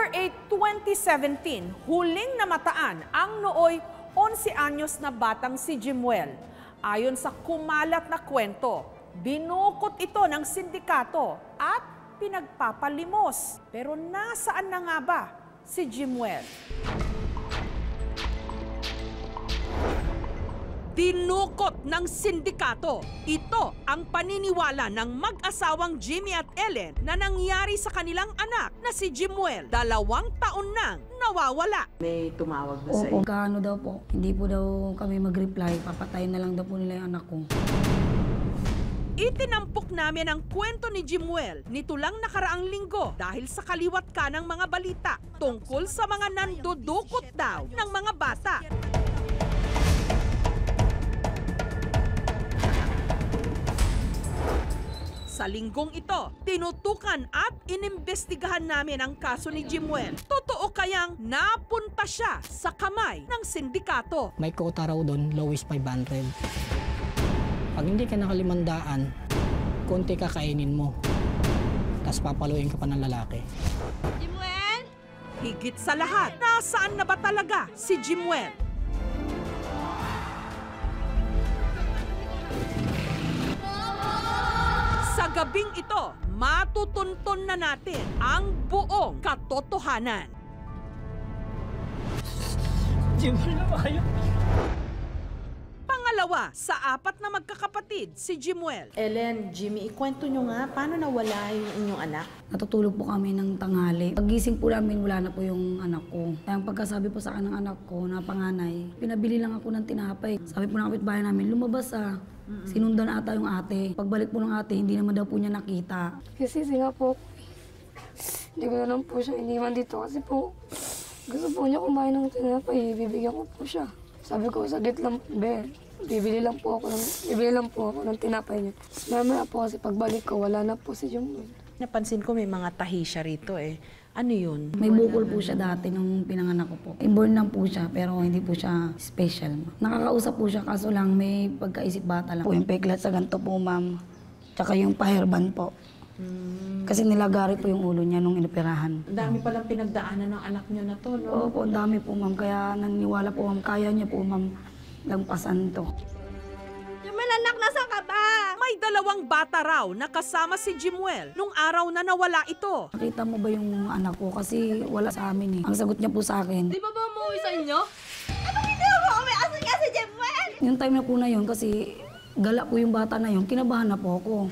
November 8, 2017, huling namataan ang nooy 11 anyos na batang si Jimuel. Ayon sa kumalat na kwento, binukot ito ng sindikato at pinagpapalimos. Pero nasaan na nga ba si Jimuel? Dinukot ng sindikato. Ito ang paniniwala ng mag-asawang Jimmy at Ellen na nangyari sa kanilang anak na si Jimuel. 2 taon nang nawawala. May tumawag na sa Opo, kaano daw po. Hindi po daw kami mag-reply. Papatayin na lang daw po nila yung anak ko. Itinampok namin ang kwento ni Jimuel nito lang nakaraang linggo dahil sa kaliwat ka ng mga balita tungkol sa mga nandudukot daw ng mga bata. Sa linggong ito, tinutukan at inimbestigahan namin ang kaso ni Jimuel. Totoo kayang napunta siya sa kamay ng sindikato? May quota raw doon, low is 500. Pag hindi ka nakalimandaan, konti kakainin mo. Tapos papaluin ka pa ng lalaki. Jimuel? Higit sa lahat, nasaan na ba talaga si Jimuel? Sa gabing ito, matutunton na natin ang buong katotohanan. Jimuel na kayo. Pangalawa, sa 4 na magkakapatid, si Jimuel. Ellen, Jimmy, ikwento nyo nga, paano nawala yung inyong anak? Natutulog po kami ng tanghali. Pagising po namin, wala na po yung anak ko. Kaya ang pagkasabi po sa akin ng anak ko na panganay, pinabili lang ako ng tinapay. Sabi po ng kapitbahay namin, lumabas ah. Sinundan ata yung ate. Pagbalik po ng ate, hindi naman daw po niya nakita. Kasi nga po, hindi ko na lang po siya iniwan dito kasi po gusto po niya kumain ng tinapay, bibigyan ko po siya. Sabi ko, saglit lang, be, bibili lang po ako ng tinapay niya. Mamaya po kasi pagbalik ko, wala na po si Jimuel. Napansin ko may mga tahi siya rito eh. Ano yun? May bukol po siya dati nung pinanganak ko po. Inborn lang po siya pero hindi po siya special. Nakakausap po siya kaso lang may pagkaisip bata lang po. Yung peklat sa ganito po ma'am. Tsaka yung paherban po. Kasi nilagari po yung ulo niya nung inoperahan. Ang dami palang pinagdaanan ng anak nyo na to, no? Opo, ang dami po ma'am. Kaya naniniwala po ma'am. Kaya niya po ma'am lampasan to. Jimuel, anak, nasaan ka ba? May 2 bata raw na kasama si Jimuel nung araw na nawala ito. Nakita mo ba yung anak ko? Kasi wala sa amin eh. Ang sagot niya po sa akin. Di ba umuwi sa inyo? Ano hindi mo umuwi? Asan ka si Jimuel? Yung time na po na yun kasi gala po yung bata na yun, kinabahan na po ako.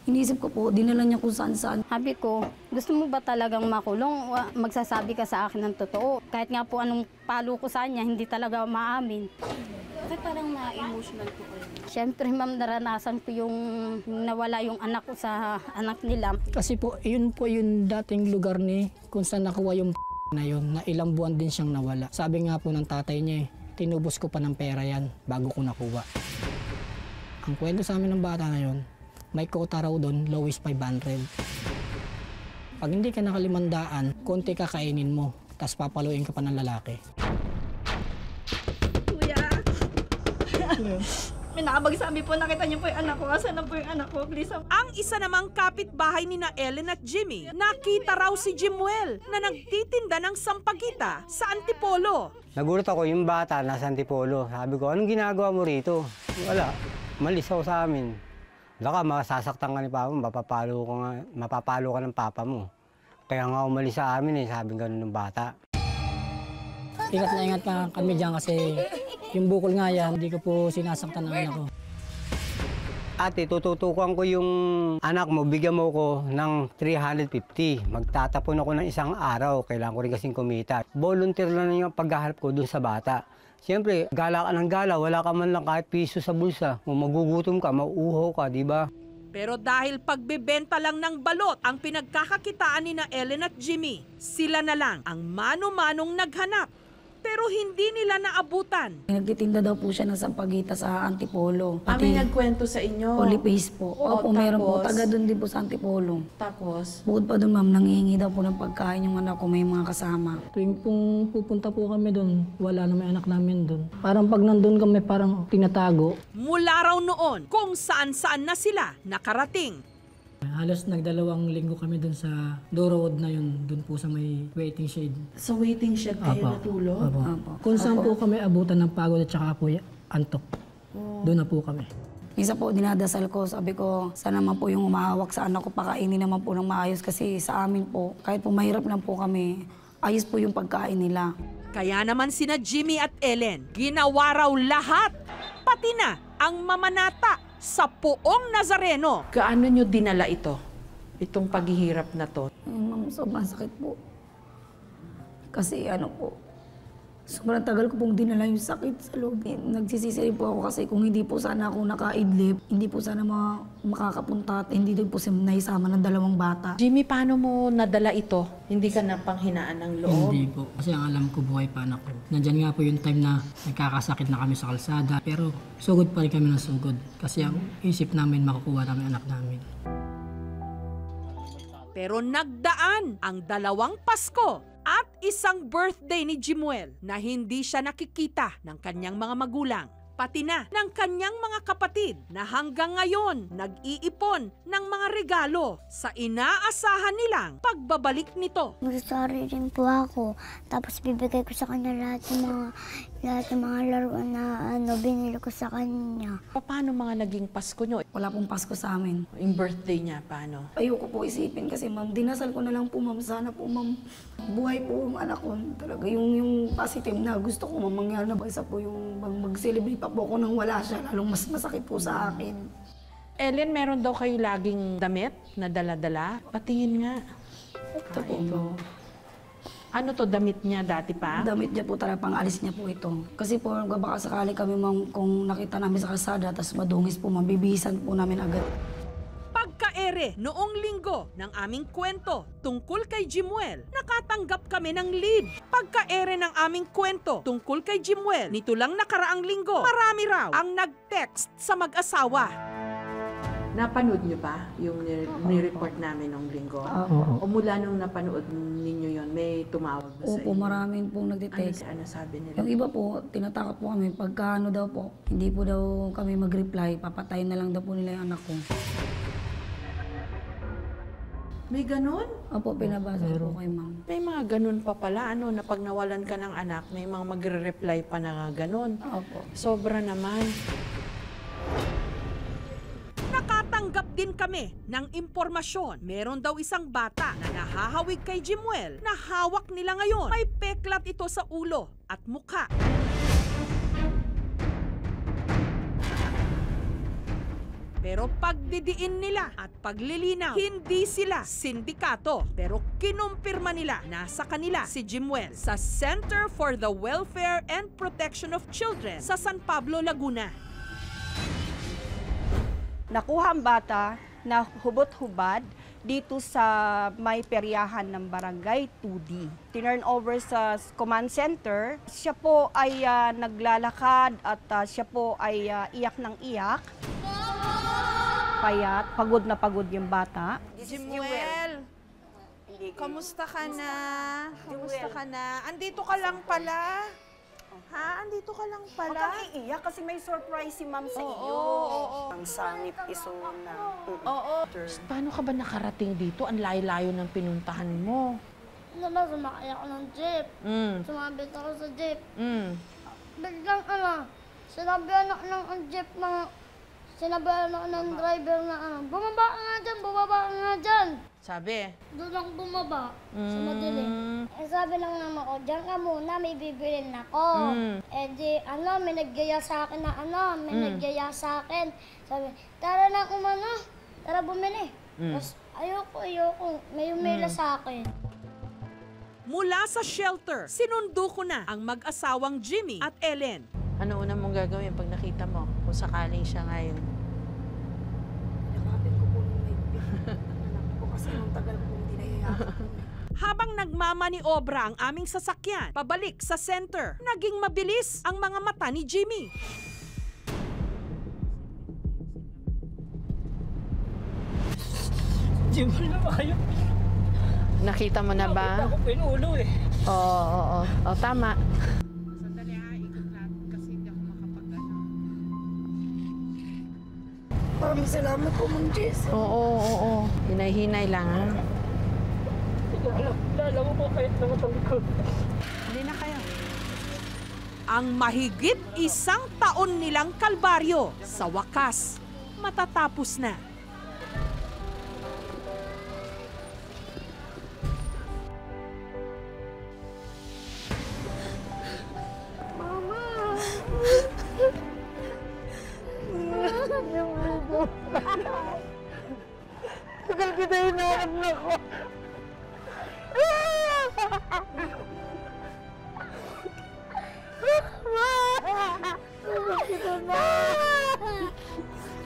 Iniisip ko po, dinala niya kung saan-saan. Sabi ko, gusto mo ba talagang makulong? Magsasabi ka sa akin ng totoo. Kahit nga po anong palo ko sa kanya, hindi talaga maamin. Bakit parang na-emotional po kayo? Siyempre ma'am, naranasan ko yung nawala yung anak ko sa anak nila. Kasi po, yun po yung dating lugar ni kung saan nakuha yung na yun, na ilang buwan din siyang nawala. Sabi nga po ng tatay niya tinubos ko pa ng pera yan bago ko nakuha. Ang kwento sa amin ng bata na yun, may quota raw doon, low is 500. Pag hindi ka nakalimandaan, konti kakainin mo, tapos papaluin ka pa ng lalaki. Kuya, may nakapagsabi po, nakita niyo po yung anak ko. Asan na po yung anak ko? Please. Ang isa namang kapitbahay ni na Ellen at Jimmy, nakita raw si Jimuel na nagtitinda ng sampagita sa Antipolo. Nagulat ako yung bata nasa Antipolo. Sabi ko, anong ginagawa mo rito? Wala, malis ako sa amin. Baka masasaktan ka ni Papa mo, mapapalo ka ng Papa mo. Kaya nga umalis sa amin sabi gano'n ng bata. Ingat na ingat na kami dyan kasi yung bukol nga yan, hindi ko po sinasaktan ng anak ko. Ate, tututukan ko yung anak mo, bigyan mo ko ng 350. Magtatapon ako ng 1 araw, kailangan ko rin kasing kumita. Volunteer lang yung paghahalap ko dun sa bata. Siyempre, gala ka ng gala, wala ka man lang kahit piso sa bulsa. Kung magugutom ka, mauuhaw ka, di ba? Pero dahil pagbebenta lang ng balot ang pinagkakakitaan ni na Ellen at Jimmy, sila na lang ang mano-manong naghanap. Pero hindi nila naabutan. Nagtitinda daw po siya ng sampagita sa Antipolo. May nagkwento sa inyo? Holy Face po. Opo, meron po. Taga doon din po sa Antipolo. Tapos? Bukod pa doon ma'am, nangihingi daw po ng pagkain yung anak ko, may mga kasama. Tuwing pong pupunta po kami doon, wala na may anak namin doon. Parang pag nandun kami, parang tinatago. Mula raw noon kung saan-saan na sila nakarating. Halos nagdalawang linggo kami dun sa Doro Road na yun, dun po sa may waiting shade. Sa waiting shed kayo Apo. natulog? Opo. Kung saan po kami abutan ng pagod at saka po antok. Doon na po kami. Minsan po dinadasal ko, sabi ko, sana naman po yung umahawak sa anak ko, pakainin naman po ng maayos kasi sa amin po, kahit po mahirap lang po kami, ayos po yung pagkain nila. Kaya naman sina Jimmy at Ellen, ginawa raw lahat, pati na ang mamanata sa Poong Nazareno. Gaano nyo dinala ito? Itong paghihirap na to? Ma'am, sobrang sakit po. Kasi sobrang tagal ko pong dinala yung sakit sa loob. Nagsisisi rin po ako kasi kung hindi po sana ako nakaidlip, hindi po sana makakapunta at hindi din po naisama ng dalawang bata. Jimmy, paano mo nadala ito? Hindi ka na panghinaan ng loob? Hindi po. Kasi ang alam ko, buhay pa anak ko. Nandyan nga po yung time na nagkakasakit na kami sa kalsada. Pero sugod pa rin kami ng sugod. Kasi ang isip namin, makukuha namin anak namin. Pero nagdaan ang 2 Pasko at isang birthday ni Jimuel na hindi siya nakikita ng kanyang mga magulang, pati na ng kanyang mga kapatid na hanggang ngayon nag-iipon ng mga regalo sa inaasahan nilang pagbabalik nito. Mag-sorry rin po ako. Tapos bibigay ko sa kanya lahat ng mga laruan na binili ko sa kanya. Paano mga naging Pasko nyo? Wala pong Pasko sa amin. Yung birthday niya, paano? Ayoko po isipin kasi ma'am, dinasal ko na lang po ma'am, sana po ma'am, buhay po yung anak ko. Talaga yung positive na gusto ko ma'am, mangyari na isa po yung mag-celebrate pa po ako nang wala siya, lalong mas masakit po sa akin. Ellen, meron daw kayo laging damit na dala-dala? Patingin nga. Ito po ma'am. Ano to, damit niya dati pa? Damit niya po talaga, pang-alis niya po ito. Kasi po, baka sakali kami ma'am, kung nakita namin sa kalsada, tapos madungis po ma'am, bibihisan po namin agad. Pagka-ere noong linggo ng aming kwento tungkol kay Jimuel, nakatanggap kami ng lead. Pagka-ere ng aming kwento tungkol kay Jimuel, nito lang nakaraang linggo, marami raw ang nag-text sa mag-asawa. Napanood niyo ba yung ni-report namin nung linggo? O mula nung napanood ninyo yon, may tumawag ba sa Opo, inyo? maraming pong nagtitext. Ano sabi nila? Yung iba po, tinatakot po kami, pagka daw po, hindi po daw kami mag-reply, papatayin na lang daw po nila yung anak ko. May ganun? Opo, pinabasa ko kay ma'am. May mga ganun pa pala, na pag nawalan ka ng anak, may mga magre-reply pa na ganun. Opo. Sobra naman. Nakatanggap din kami ng impormasyon. Meron daw isang bata na nahahawig kay Jimuel na hawak nila ngayon. May peklat ito sa ulo at mukha. Pero pagdidiin nila at paglilinaw, hindi sila sindikato. Pero kinumpirma nila na sa kanila si Jimuel sa Center for the Welfare and Protection of Children sa San Pablo, Laguna. Nakuha ang bata na hubot-hubad dito sa may peryahan ng barangay 2D. Tinurn over sa command center. Siya po ay naglalakad at siya po ay iyak ng iyak. Payat, pagod na pagod yung bata. Jimuel, kamusta ka na? Kamusta ka na? Andito ka lang pala. Ha? Andito ka lang pala? Huwag kang iiyak kasi may surprise si ma'am sa iyo. Ang sanip iso na. Oo. Paano ka ba nakarating dito? Ang layo-layo ng pinuntahan mo. Sumakay ako ng jeep. Sumabit ako sa jeep. Biglang sinabihan ako ng jeep na, sinabihan ako ng driver na bumaba ka nga dyan, bumaba ka nga dyan. Sabi? Doon ako bumaba sa madilim. Eh sabi ng mama ko, dyan ka muna, may bibilin ako. Eh di, may nagyaya sa akin na may nagyaya sa akin. Sabi, tara na tara bumili. Tapos ayoko, may umila sa akin. Mula sa shelter, sinundo ko na ang mag-asawang Jimmy at Ellen. Ano una mong gagawin pag nakita mo? Kung sakaling siya ngayon. Yakapin ko po nung may anak ko kasi nung tagal po hindi nahihiyakap. Habang nagmamaniobra ang aming sasakyan, pabalik sa center, naging mabilis ang mga mata ni Jimmy. Jimuel na kayo. Nakita mo na ba? Nakita ko po yung ulo eh. Oo. Tama. Sandali ikot natin kasi hindi ako makapag-ano. Maraming salamat po, Ma'am Jess. Oo. Hinay-hinay lang, ha? Lala ko po kahit namatang ko. Hindi na kayo. Ang mahigit 1 taon nilang kalbaryo, sa wakas, matatapos na. Tagal kita hinahanap ko.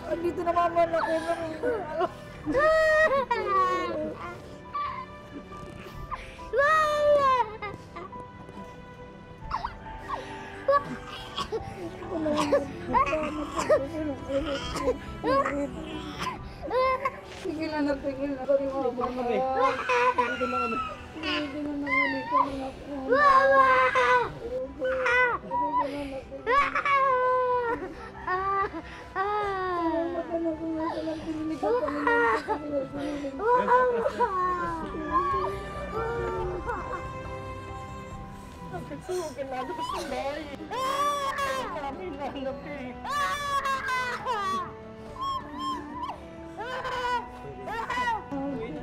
Andito na mama na ko. Tigil na. Sorry, mama. Dito na kami. Dito na nalito na ako.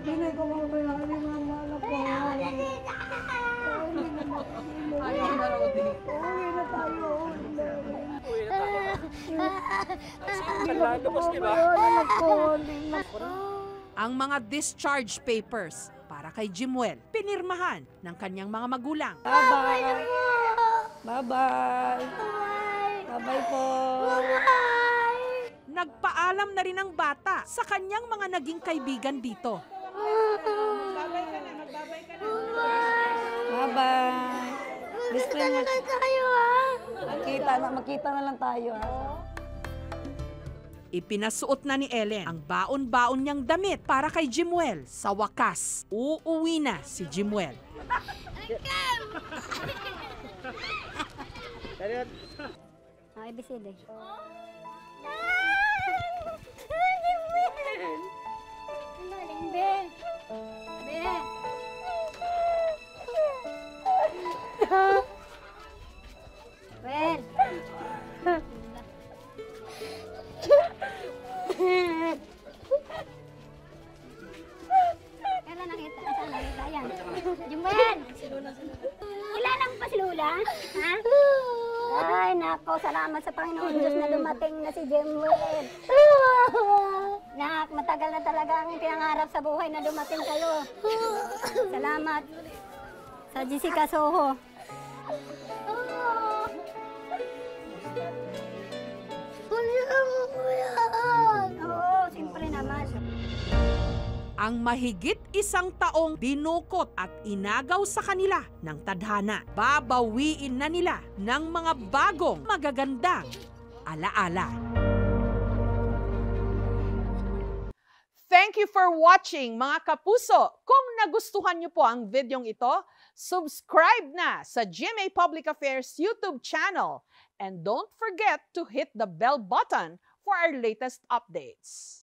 Hindi ko mabayaan ni mama na po. Ayaw na raw din. Uwi na tayo. Lalabas, di ba? Ang mga discharge papers para kay Jimuel, pinirmahan ng kanyang mga magulang. Bye-bye. Bye-bye. Bye-bye po. Nagpaalam na rin ang bata sa kanyang mga naging kaibigan dito. Bye-bye. Best friend mo. Tayo, ha? Makita na lang tayo, ha? Ipinasuot na ni Ellen ang baon-baon niyang damit para kay Jimuel. Sa wakas, uuwi na si Jimuel. ABCD. Kailan nakita? Saan nakita yan? Jumel! Ilan ang pa si Lula? Ha? Ay, nako, salamat sa Panginoon Diyos na dumating na si Jimwell. Nak, matagal na talaga ang pinangarap sa buhay na dumating kayo. Salamat sa Jessica Soho. Oo, siyempre naman. Ang mahigit 1 taong dinukot at inagaw sa kanila ng tadhana, babawiin na nila ng mga bagong magagandang alaala. Thank you for watching, mga kapuso. Kung nagustuhan niyo po ang videong ito, subscribe na sa GMA Public Affairs YouTube channel. And don't forget to hit the bell button for our latest updates.